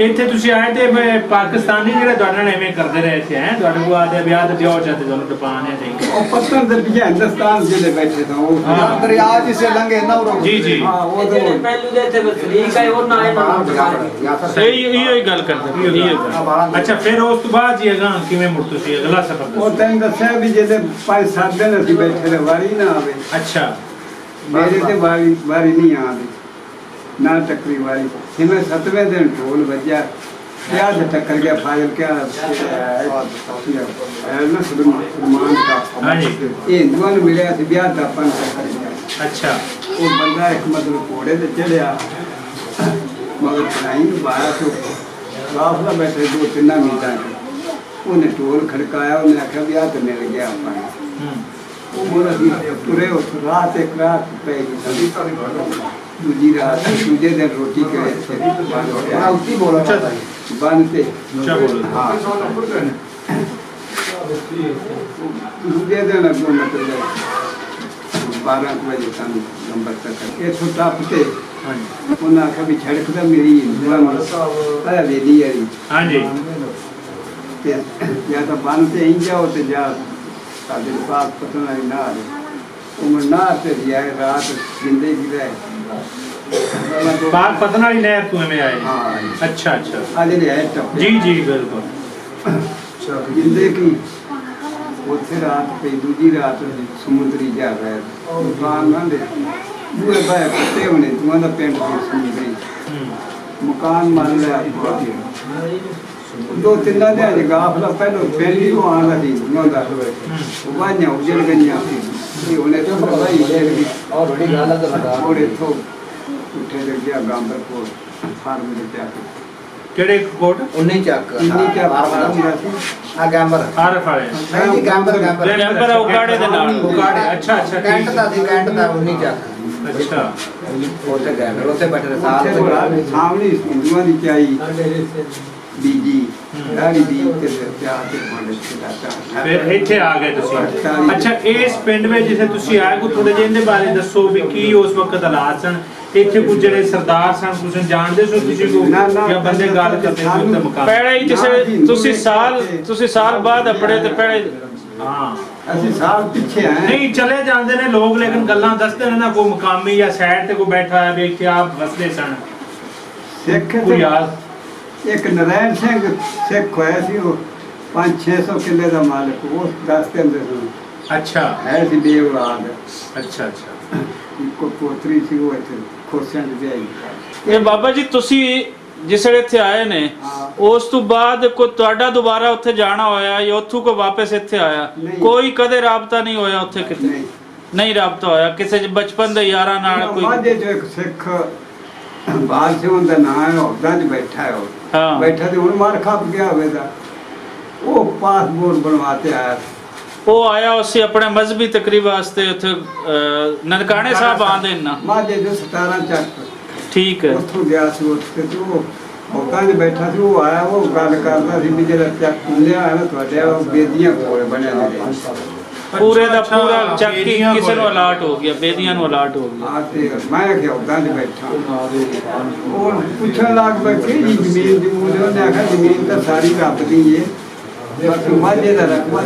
ਇੱਥੇ ਤੁਸੀਂ ਆਏ ਤੇ ਪਾਕਿਸਤਾਨੀ ਜਿਹੜੇ ਤੁਹਾਡੇ ਨਾਲ ਐਵੇਂ ਕਰਦੇ ਰਹੇ ਸੀ ਹੈ ਤੁਹਾਡੇ ਕੋਲ ਆਦੇ ਵਿਆਹ ਤੇ ਦਿਓ ਚਾਹਤੇ ਤੁਹਾਨੂੰ ਟਪਾਣ ਹੈ ਨਹੀਂ ਉਹ ਪੱਤਨ ਦੇ ਪਿੱਛੇ ਹਿੰਦੁਸਤਾਨ ਜਿਹੜੇ ਬੈਠੇ ਸਨ ਉਹ ਹਾਂ। ਦਰਿਆ ਜਿਸੇ ਲੰਘੇ ਨਾ ਉਹ ਜੀ ਜੀ ਹਾਂ ਉਹ ਜਿਹੜੇ ਪਹਿਲੂ ਦੇ ਇੱਥੇ ਵਸਨੀਕ ਹੈ ਉਹਨਾਂ ਨੇ ਇਹੋ ਹੀ ਗੱਲ ਕਰਦੇ ਇਹੋ ਅੱਛਾ ਫਿਰ ਉਸ ਤੋਂ ਬਾਅਦ ਜੀ ਅਗਾਂ ਕਿਵੇਂ ਮੁੜ ਤੁਸੀਂ ਅਗਲਾ ਸਫ਼ਰ ਉਹ ਦੱਸੋ ਤੈਨੂੰ ਦੱਸਿਆ ਵੀ ਜਿਹੜੇ 5-7 ਦਿਨ ਅਸੀਂ ਬੈਠੇ ਰਹੇ ਵਾਰੀ ਨਾ ਆਵੇ ਅੱਛਾ ਮੇਰੇ ਤੇ ਵਾਰੀ ਨਹੀਂ ਆਉਂਦੀ ਨਾ ਟੱਕਰੀ ਵਾਰੀ ਜਿਵੇਂ 7ਵੇਂ ਦਿਨ ਢੋਲ ਵੱਜਿਆ ਕਿਆ ਤੇ ਟੱਕਰ ਗਿਆ ਫਾਇਲ ਕਿਆ ਨਾ ਸਲਮਾਨ ਦਾ ਹਾਂਜੀ। ਇਹ ਹਿੰਦੂਆਂ ਨੂੰ ਮਿਲਿਆ ਸੀ ਵਿਆਹ ਦਾ ਪੰਨ ਟੱਕਰ ਗਿਆ ਅੱਛਾ ਉਹ ਬੰਦਾ ਇੱਕ ਮਤਲਬ ਘੋੜੇ ਤੇ ਚੜਿਆ ਮਗਰ ਚੜਾਈ ਨੂੰ ਬਾਹਰ ਤੋਂ ਕਾਫਲਾ ਬੈਠੇ 2-3 ਮਿੰਟਾਂ ਉਹਨੇ ਢੋਲ ਖੜਕਾਇਆ ਉਹਨੇ ਆਖਿਆ ਵਿਆਹ ਤੇ ਮਿਲ ਗਿਆ ਆਪਾਂ ਨੂੰ। ਉਹ ਬੋਲਾ ਸੀ ਤੁਰੇ ਉੱਥੇ ਰਾਤ ਇੱਕ ਰਾਤ ਪੈ ਗਈ ਦੂਜੀ ਰਾਤ ਦੂਜੇ ਦਿਨ ਰੋਟੀ ਕਰੇ ਬੜਾ ਉੱਚੀ ਬੋਲੋ ਬੰਨ ਤੇ ਅੱਛਾ ਬੋਲੋ ਹਾਂ ਦੂਜੇ ਦਿਨ ਅੱਗੋਂ ਮਤਲਬ 12 ਵਜੇ ਸਾਨੂੰ ਨੰਬਰ ਤੱਕ ਇੱਥੋਂ ਟੱਪ ਕੇ ਹਾਂਜੀ ਉਹਨਾਂ ਆਖਿਆ ਵੀ ਛੜਕ ਤਾਂ ਮੇਰੀ ਆਇਆ ਵੇਦੀ ਆਈ ਹਾਂਜੀ ਤੇ ਜਾਂ ਤਾਂ ਬੰਨ ਤੇ ਹੀ ਜਾਓ ਤੇ ਜਾ ਸਾਡੇ ਪਾਸ ਪਤਨ ਵਾਲੀ ਨਾ ਆਵੇ ਉਹ ਨਾ ਤੇ ਜਾਏ ਰਾਤ ਜਿੰਦੇ ਜੀ ਰਹੇ ਬਾਗ ਪਤਨ ਵਾਲੀ ਨਹਿਰ ਤੋਂ ਐਵੇਂ ਆਏ ਹਾਂ ਅੱਛਾ ਅੱਛਾ ਆ ਜਿਹੜੇ ਹੈ ਟੱਪ ਜੀ ਜੀ ਬਿਲਕੁਲ ਜਿੰਦੇ ਕੀ ਉੱਥੇ ਰਾਤ ਪਈ ਦੂਜੀ ਰਾਤ ਸਮੁੰਦਰੀ ਜਾ ਰਹੇ ਮਕਾਨ ਨਾ ਦੇ ਬੂਏ ਬਾਏ ਕੱਟੇ ਹੋਣੇ ਤੁਮਾਂ ਦਾ ਪਿੰਡ ਦੇ ਸਮੁੰਦਰੀ ਮਕਾਨ ਮੰਨ ਲਿਆ 2-3 ਦਿਨ ਗਾਫਲਾ ਪਹਿਲੋਂ ਪਹਿਲੀ ਨੂੰ ਆਉਣਾ ਸੀ ਉਹਨਾਂ ਦਾ ਵਾਈਆਂ ਉਜੜ ਗਈਆਂ ਸੀ ਉਹਨੇ ਤਾਂ ਪਤਾ ਹੀ ਹੈ ਕਿ ਔਰ ਬੜੀ ਗੱਲ ਹੈ ਤਾਂ ਉਹ ਇੱਥੋਂ ਉੱਠੇ ਲੱਗਿਆ ਗਾਂਬਰ ਕੋਲ ਫਾਰਮ ਦੇ ਜਾ ਕੇ ਕਿਹੜੇ ਕੋਟ 19 ਚੱਕ ਇੰਨੀ ਕਿਆ ਹੁੰਦਾ ਸੀ ਆ ਗੈਂਬਰ ਆਰਫ ਵਾਲੇ ਨਹੀਂ ਗੈਂਬਰ ਗੈਂਬਰ ਉਗਾੜੇ ਦੇ ਨਾਲ ਉਗਾੜੇ ਅੱਛਾ ਅੱਛਾ ਕੈਂਟ ਠੀਕ ਦਾ ਸੀ ਕੈਂਟ ਦਾ 19 ਚੱਕ ਅੱਛਾ ਉੱਥੇ ਗਏ ਫਿਰ ਉੱਥੇ ਬੈਠੇ ਰਹੇ ਸਾਲ ਉੱਥੇ ਉੱਥੇ ਸਾਹਮਣੇ ਹਿੰਦੂਆਂ ਦੀ ਚਾਈ ਬੀਜੀ ਦਾੜੀ ਦੀ ਤੇ ਪਿਆਰ ਤੇ ਬੋਲੇ ਚਲਾਤਾ ਫਿਰ ਇੱਥੇ ਆ ਗਏ ਤੁਸੀਂ। ਅੱਛਾ ਇਸ ਪਿੰਡ ਵਿੱਚ ਜਿੱਥੇ ਤੁਸੀਂ ਆਏ ਕੋ ਥੋੜੇ ਜਿਹੇ ਇਹਦੇ ਬਾਰੇ ਦੱਸੋ ਵੀ ਕੀ ਉਸ ਵਕਤ ਹਾਲਾਤ ਸਨ ਇੱਥੇ ਕੁਝ ਜਿਹੜੇ ਸਰਦਾਰ ਸਨ ਤੁਸੀਂ ਜਾਣਦੇ ਸੋ ਤੁਸੀਂ ਕੋ ਜਾਂ ਬੰਦੇ ਗੱਲ ਕਰਦੇ ਸੀ ਉੱਤੇ ਮੁਕਾਮ ਪਹਿਲੇ ਹੀ ਤੁਸੀਂ ਸਾਲ ਬਾਅਦ ਆਪਣੇ ਤੇ ਪਹਿਲੇ ਹਾਂ ਅਸੀਂ ਸਾਲ ਪਿੱਛੇ ਆਏ ਨਹੀਂ ਚਲੇ ਜਾਂਦੇ ਨੇ ਲੋਕ ਲੇਕਿਨ ਗੱਲਾਂ ਦੱਸਦੇ ਨੇ ਨਾ ਕੋਈ ਮੁਕਾਮੀ ਜਾਂ ਸਾਈਡ ਤੇ ਕੋਈ ਬੈਠਾ ਹੈ ਵੀ ਇੱਥੇ ਆਪ ਵਸਦੇ ਸਨ ਸਿੱਖ ਕੋਈ ਯਾਦ ਇੱਕ ਨਰੈਣ ਸਿੰਘ ਸਿੱਖ ਹੋਇਆ ਸੀ ਉਹ 500-600 ਕਿੱਲੇ ਦਾ ਮਾਲਕ ਉਹ ਦੱਸਦੇ ਹੁੰਦੇ ਸਨ ਅੱਛਾ ਹੈ ਸੀ ਬੇਔਲਾਦ ਅੱਛਾ ਅੱਛਾ ਇੱਕੋ ਪੋਤਰੀ ਸੀ ਉਹ ਇੱਥੇ ਖੋਸਿਆਂ ਚ ਵਿਆਹੀ ਇਹ ਬਾਬਾ ਜੀ ਤੁਸੀਂ ਜਿਸ ਵੇਲੇ ਇੱਥੇ ਆਏ ਨੇ ਹਾਂ। ਉਸ ਤੋਂ ਬਾਅਦ ਕੋਈ ਤੁਹਾਡਾ ਦੁਬਾਰਾ ਉੱਥੇ ਜਾਣਾ ਹੋਇਆ ਜਾਂ ਉੱਥੋਂ ਕੋ ਵਾਪਸ ਇੱਥੇ ਆਇਆ ਨਹੀਂ। ਕੋਈ ਕਦੇ ਰਾਬਤਾ ਨਹੀਂ ਹੋਇਆ ਉੱਥੇ ਕਿਤੇ ਨਹੀਂ ਨਹੀਂ ਰਾਬਤਾ ਹੋਇਆ ਕਿਸੇ ਬਚਪਨ ਦੇ ਯਾਰਾਂ ਨਾਲ ਕੋਈ ਮਾਝੇ ਚ ਇੱਕ ਸਿੱਖ ਬਾਲ ਸਿੰਘ ਦਾ ਨਾਮ ਹੈ ਉਹਦਾਂ ਚ ਬੈਠਾ ਹੈ ਉਹ ਹਾਂ ਬੈਠਾ ਤੇ ਹੁਣ ਮਾਰ ਖੱਪ ਗਿਆ ਹੋਵੇਗਾ ਉਹ ਪਾਸਪੋਰਟ ਬਣਵਾਤੇ ਆਇਆ ਉਹ ਆਇਆ ਉਸੇ ਆਪਣੇ ਮਜ਼ਹਬੀ ਤਕਰੀਬ ਵਾਸਤੇ ਉੱਥੇ ਨਨਕਾਣੇ ਸਾਹਿਬ ਆਂਦੇ ਨਾ ਮਾਝੇ ਚ 17 ਚੱਕ ਠੀਕ ਹੈ ਉੱਥੋਂ ਗਿਆ ਸੀ ਉੱਥੇ ਤੇ ਉਹ ਉਹਦਾਂ ਚ ਬੈਠਾ ਸੀ ਉਹ ਆਇਆ ਉਹ ਗੱਲ ਕਰਦਾ ਸੀ ਵੀ ਜਿਹੜਾ ਚੱਕ ਲਿਆ ਹੈ ਨਾ ਤੁਹਾਡੇ ਉਹ ਬੇਦੀਆਂ ਕੋਲ ਬਣਿਆ ਹੋਇਆ ਪੂਰੇ ਦਾ ਪੂਰਾ ਚੱਕ ਹੀ ਕਿਸੇ ਨੂੰ ਅਲਾਟ ਹੋ ਗਿਆ ਬੇਦੀਆਂ ਨੂੰ ਅਲਾਟ ਹੋ ਗਿਆ ਆ ਤੇ ਮੈਂ ਕਿਹਾ ਉਹਦਾਂ ਚ ਬੈਠਾ ਉਹ ਪੁੱਛਣ ਲੱਗ ਪਿਆ ਕਿ ਜ਼ਮੀਨ ਦੀ ਮੂਲ ਉਹਨੇ ਆਖਿਆ ਜ਼ਮੀਨ ਤਾਂ ਸਾਰੀ ਰੱਬ ਦੀ ਏ ਬਸ ਮਾਝੇ ਦਾ ਰਕਬਾ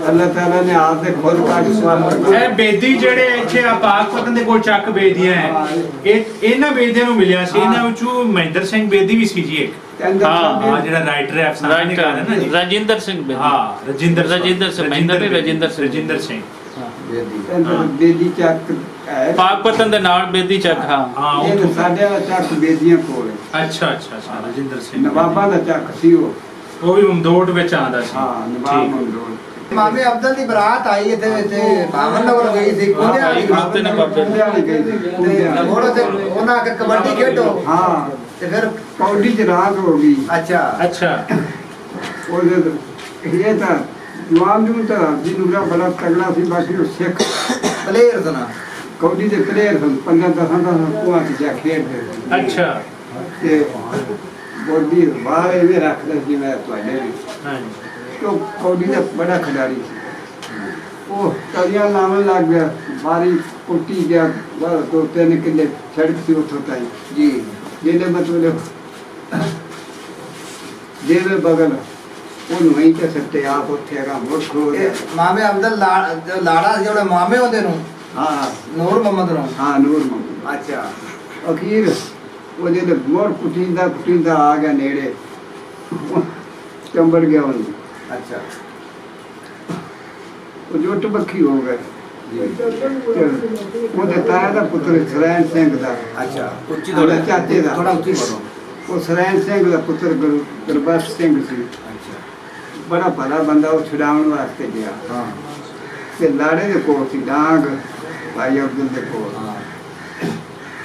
ਅੱਲਾਹ ਤਾਲਾ ਨੇ ਆਪ ਦੇ ਖੁਦ ਕਾਟ ਸਵਾਲ ਇਹ ਬੇਦੀ ਜਿਹੜੇ ਇੱਥੇ ਆ ਪਾਕਪਤਨ ਦੇ ਕੋਲ ਚੱਕ ਬੇਦੀਆਂ ਹੈ ਇਹ ਇਹਨਾਂ ਬੇਦੀਆਂ ਨੂੰ ਮਿਲਿਆ ਸੀ ਇਹਨਾਂ ਵਿੱਚੋਂ ਮਹਿੰਦਰ ਸਿੰਘ ਬੇਦੀ ਵੀ ਸੀ ਜੀ ਇੱਕ ਹਾਂ ਜਿਹੜਾ ਰਾਈਟਰ ਹੈ ਅਫਸਾਨੇ ਦੇ ਘਰ ਹੈ ਨਾ ਜੀ ਰਾਜਿੰਦਰ ਸਿੰਘ ਬੇਦੀ ਹਾਂ ਰਜਿੰਦਰ ਸਿੰਘ ਮਹਿੰਦਰ ਨਹੀਂ ਰਜਿੰਦਰ ਸਿੰਘ ਬੇਦੀ ਚੱਕ ਹੈ ਪਾਕਪਤਨ ਦੇ ਨਾਲ ਬੇਦੀ ਚੱਕ ਹਾਂ ਹਾਂ ਇਹ ਉੱਥੋਂ ਸਾਡੇ ਵਾਲਾ ਚੱਕ ਬੇਦੀਆਂ ਕੋਲ ਹੈ। ਅੱਛਾ ਅੱਛਾ ਅੱਛਾ ਰਜਿੰਦਰ ਸਿੰਘ ਨਵਾਬਾਂ ਦਾ ਚੱਕ ਸੀ ਉਹ ਉਹ ਵੀ ਮਮਦੋਟ ਵਿੱਚ ਆਂਦਾ ਸੀ ਹਾਂ ਨਵਾਬ ਮੰਦੋੜ ਮਾਮੇ ਅਬਦਲ ਦੀ ਬਰਾਤ ਆਈ ਇੱਥੇ ਭਾਵਨ ਨਗਰ ਗਈ ਸੀ ਭਾਈ ਖਲੋਤੇ ਨੇ ਬਾਬੇ ਵਾਲੀ ਗਈ ਸੀ ਤੇ ਹੋਰ ਉੱਥੇ ਉਹਨਾਂ ਆ ਕੇ ਕਬੱਡੀ ਖੇਡੋ ਹਾਂ ਤੇ ਫਿਰ ਕੌਡੀ ਚ ਰਾਤ ਹੋ ਗਈ ਅੱਛਾ ਅੱਛਾ ਉਹਦੇ ਇਹ ਤਾਂ ਜਵਾਨ ਨੂੰ ਤਾਂ ਜਿਹਨੂੰ ਬੜਾ ਤਗੜਾ ਸੀ ਬਾਕੀ ਉਹ ਸਿੱਖ ਪਲੇਅਰ ਸਨਾ ਕੌਡੀ ਦੇ ਪਲੇਅਰ ਸਨ 15-10 ਕੁਆਂ ਚ ਜਾ ਖੇਡਦੇ ਸਨ। ਅੱਛਾ ਤੇ ਬੋਡੀ ਬਾਹਰ ਇਹ ਰੱਖਦਾ ਸੀ ਮੈਂ ਤੁਹਾਡੇ ਲਈ ਹਾਂਜੀ ਕਿਉਂ ਕੌਡੀ ਦਾ ਬੜਾ ਖਿਡਾਰੀ ਸੀ ਉਹ ਤਲੀਆਂ ਲਾਉਣ ਲੱਗ ਗਿਆ ਬਾਰੀ ਕੁੱਟੀ ਗਿਆ ਬਾਹਰ 2-3 ਕਿੱਲੇ ਸੜਕ ਸੀ ਉੱਥੋਂ ਤਾਈ ਜੀ ਜਿਹਦੇ ਮਤਲਬ ਜਿਹਦੇ ਬਗਲ ਉਹਨੂੰ ਹੀ ਤੇ ਸੱਤੇ ਆਪ ਉੱਥੇ ਹੈਗਾ ਮੁੜ ਖੋ ਗਿਆ ਇਹ ਮਾਮੇ ਅਬਦਲ ਲਾੜਾ ਸੀ ਜਿਹੜੇ ਮਾਮੇ ਉਹਦੇ ਨੂੰ ਹਾਂ ਨੂਰ ਮੁਹੰਮਦ ਨੂੰ ਹਾਂ ਨੂਰ ਮੰਗ ਅੱਛਾ ਅਖੀਰ ਉਹ ਜਿਹਦੇ ਮੋੜ ਕੁਟਿੰਦਾ ਆ ਗਿਆ ਨੇੜੇ ਚੰਬੜ ਗਿਆ ਉਹਨੂੰ ਅੱਛਾ ਉਹ ਜੁੱਟ ਬੱਖੀ ਹੋ ਗਏ ਉਹਦੇ ਤਾਇਆ ਦਾ ਪੁੱਤਰ ਸਰੈਣ ਸਿੰਘ ਦਾ ਅੱਛਾ ਉੱਚੀ ਉਹਦੇ ਚਾਚੇ ਦਾ ਥੋੜਾ ਉੱਚੀ ਬੋਲੋ ਉਹ ਸਰੈਣ ਸਿੰਘ ਦਾ ਪੁੱਤਰ ਗੁਰਬਖਸ਼ ਸਿੰਘ ਸੀ ਅੱਛਾ ਬੜਾ ਭਲਾ ਬੰਦਾ ਉਹ ਛੁਡਾਉਣ ਵਾਸਤੇ ਗਿਆ ਹਾਂ ਤੇ ਲਾੜੇ ਦੇ ਕੋਲ ਸੀ ਡਾਂਗ ਭਾਈ ਅਬਦੁਲ ਦੇ ਕੋਲ ਹਾਂ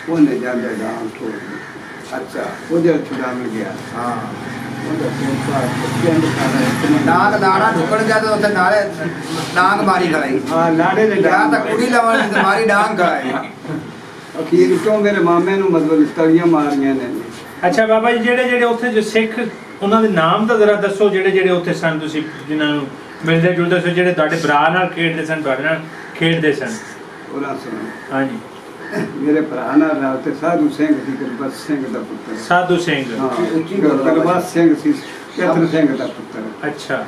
ਉਹਨੇ ਜਾਂਦਾ ਡਾਂਗ ਤੋਂ ਅੱਛਾ ਉਹਦੇ ਛੁਡਾਉਣ ਗਿਆ ਹਾਂ ਉਹਦਾ ਪੋਤਾ ਪਿੰਡ ਸਾਰਾ ਇਤਨਾ ਨਾਗ ਲਾੜਾ ਢੁਕਣ ਗਿਆ ਤੇ ਉੱਥੇ ਨਾਲੇ ਡਾਂਗ ਮਾਰੀ ਖੜਾਈ ਹਾਂ ਲਾੜੇ ਦੇ ਜਾਂ ਡਾਂਗ ਤਾਂ ਕੁੜੀ ਲਾਵਾਂ ਤੇ ਮਾਰੀ ਡਾਂਗ ਖੜਾਈ ਅਖੀਰ ਤੋਂ ਮੇਰੇ ਮਾਮੇ ਨੂੰ ਮਤਲਬ ਤਲੀਆਂ ਮਾਰੀਆਂ ਨੇ ਅੱਛਾ ਬਾਬਾ ਜੀ ਜਿਹੜੇ ਉੱਥੇ ਜੋ ਸਿੱਖ ਉਹਨਾਂ ਦੇ ਨਾਮ ਤਾਂ ਜ਼ਰਾ ਦੱਸੋ ਜਿਹੜੇ ਉੱਥੇ ਸਨ ਤੁਸੀਂ ਜਿਨ੍ਹਾਂ ਨੂੰ ਮਿਲਦੇ ਜੁਲਦੇ ਸੀ ਜਿਹੜੇ ਤੁਹਾਡੇ ਭਰਾ ਨਾਲ ਖੇਡਦੇ ਸਨ ਤੁਹਾਡੇ ਨਾਲ ਖੇਡਦੇ ਸਨ ਉਹਨਾਂ ਸੁਣ ਹਾਂਜੀ ਮੇਰੇ ਭਰਾ ਨਾਲ ਤੇ ਸਾਧੂ ਸਿੰਘ ਸੀ ਗੁਰਬਖਸ਼ ਸਿੰਘ ਦਾ ਪੁੱਤਰ ਸਾਧੂ ਸਿੰਘ ਹਾਂ ਗੁਰਬਖਸ਼ ਸਿੰਘ ਸੀ ਚਤਰ ਸਿੰਘ ਦਾ ਪੁੱਤਰ ਅੱਛਾ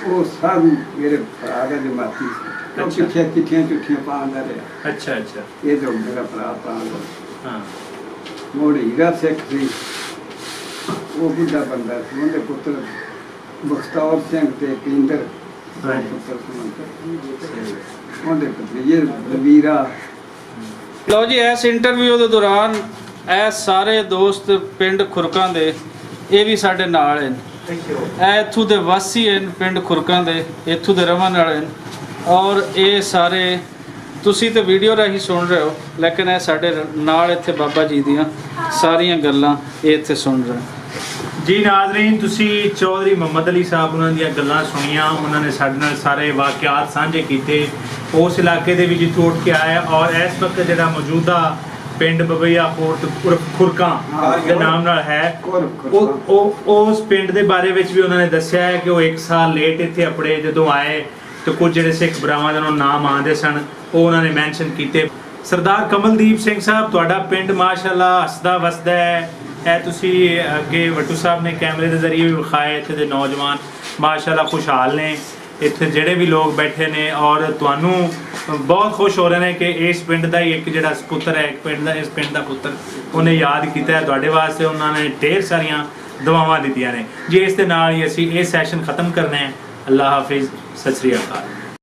ਉਹ ਸਾਧੂ ਮੇਰੇ ਭਰਾ ਦਾ ਜਮਾਤੀ ਸੀ ਉਹ ਅੱਛਾ। ਪਿੱਛੇ ਚਿੱਠੀਆਂ ਪਾਉਂਦਾ ਰਿਹਾ ਅੱਛਾ ਅੱਛਾ ਇਹ ਤਾਂ ਮੇਰਾ ਭਰਾ ਪਾਉਂਦਾ ਹਾਂ ਮੋੜ ਹੀਰਾ ਸਿੱਖ ਸੀ ਉਹ ਬੁੱਢਾ ਬੰਦਾ ਸੀ ਉਹਦੇ ਪੁੱਤਰ ਬਖਤੌਰ ਸਿੰਘ ਤੇ ਪਿੰਦਰ ਹਾਂਜੀ। ਪੁੱਤਰ ਸੀ ਉਹਦੇ ਭਤੀਜੇ ਦਵੀਰਾ ਲਓ ਜੀ ਇਸ ਇੰਟਰਵਿਊ ਦੇ ਦੌਰਾਨ ਇਹ ਸਾਰੇ ਦੋਸਤ ਪਿੰਡ ਖੁਰਕਾਂ ਦੇ ਇਹ ਵੀ ਸਾਡੇ ਨਾਲ ਹਨ ਇਹ ਇੱਥੋਂ ਦੇ ਵਾਸੀ ਹਨ ਪਿੰਡ ਖੁਰਕਾਂ ਦੇ ਇੱਥੋਂ ਦੇ ਰਹਿਣ ਵਾਲੇ ਹਨ ਔਰ ਇਹ ਸਾਰੇ ਤੁਸੀਂ ਤੇ ਵੀਡੀਓ ਰਾਹੀਂ ਸੁਣ ਰਹੇ ਹੋ ਲੇਕਿਨ ਇਹ ਸਾਡੇ ਨਾਲ ਇੱਥੇ ਬਾਬਾ ਜੀ ਦੀਆਂ ਸਾਰੀਆਂ ਗੱਲਾਂ ਇਹ ਇੱਥੇ ਸੁਣ ਰਹੇ ਜੀ ਨਾਜ਼ਰੀਨ ਤੁਸੀਂ ਚੌਧਰੀ ਮੁਹੰਮਦ ਅਲੀ ਸਾਹਿਬ ਉਹਨਾਂ ਦੀਆਂ ਗੱਲਾਂ ਸੁਣੀਆਂ ਉਹਨਾਂ ਨੇ ਸਾਡੇ ਨਾਲ ਸਾਰੇ ਵਾਕਿਆਤ ਸਾਂਝੇ ਕੀਤੇ ਉਸ ਇਲਾਕੇ ਦੇ ਵੀ ਜਿੱਥੋਂ ਉੱਠ ਕੇ ਆਇਆ ਔਰ ਇਸ ਵਕਤ ਜਿਹੜਾ ਮੌਜੂਦਾ ਪਿੰਡ ਬਬਈਆ ਕੋਟ ਉਰਫ ਖੁਰਕਾਂ ਦੇ ਨਾਮ ਨਾਲ ਹੈ, ਉਹ ਉਸ ਪਿੰਡ ਦੇ ਬਾਰੇ ਵਿੱਚ ਵੀ ਉਹਨਾਂ ਨੇ ਦੱਸਿਆ ਹੈ ਕਿ ਉਹ 1 ਸਾਲ ਲੇਟ ਇੱਥੇ ਆਪਣੇ ਜਦੋਂ ਆਏ ਤੇ ਕੁਝ ਜਿਹੜੇ ਸਿੱਖ ਭਰਾਵਾਂ ਦੇ ਉਹਨਾਂ ਨੂੰ ਨਾਮ ਆਉਂਦੇ ਸਨ ਉਹ ਉਹਨਾਂ ਨੇ ਮੈਂਸ਼ਨ ਕੀਤੇ। ਸਰਦਾਰ ਕਮਲਦੀਪ ਸਿੰਘ ਸਾਹਿਬ, ਤੁਹਾਡਾ ਪਿੰਡ ਮਾਸ਼ਾਅੱਲਾ ਹੱਸਦਾ ਵਸਦਾ ਹੈ। ਇਹ ਤੁਸੀਂ ਅੱਗੇ ਵੱਟੂ ਸਾਹਿਬ ਨੇ ਕੈਮਰੇ ਦੇ ਜ਼ਰੀਏ ਵੀ ਵਿਖਾਏ, ਇੱਥੇ ਦੇ ਨੌਜਵਾਨ ਮਾਸ਼ਾਅੱਲਾ ਖੁਸ਼ਹਾਲ ਨੇ, ਇੱਥੇ ਜਿਹੜੇ ਵੀ ਲੋਕ ਬੈਠੇ ਨੇ ਔਰ ਤੁਹਾਨੂੰ ਬਹੁਤ ਖੁਸ਼ ਹੋ ਰਹੇ ਨੇ ਕਿ ਇਸ ਪਿੰਡ ਦਾ ਹੀ ਇੱਕ ਜਿਹੜਾ ਪੁੱਤਰ ਹੈ, ਇਸ ਪਿੰਡ ਦਾ ਪੁੱਤਰ ਉਹਨੇ ਯਾਦ ਕੀਤਾ ਹੈ। ਤੁਹਾਡੇ ਵਾਸਤੇ ਉਹਨਾਂ ਨੇ ਢੇਰ ਸਾਰੀਆਂ ਦੁਆਵਾਂ ਦਿੱਤੀਆਂ ਨੇ ਜੀ। ਇਸ ਦੇ ਨਾਲ ਹੀ ਅਸੀਂ ਇਹ ਸੈਸ਼ਨ ਖਤਮ ਕਰਨਾ ਹੈ। ਅੱਲਾਹ ਹਾਫਿਜ਼, ਸਤਿ ਸ੍ਰੀ ਅਕਾਲ।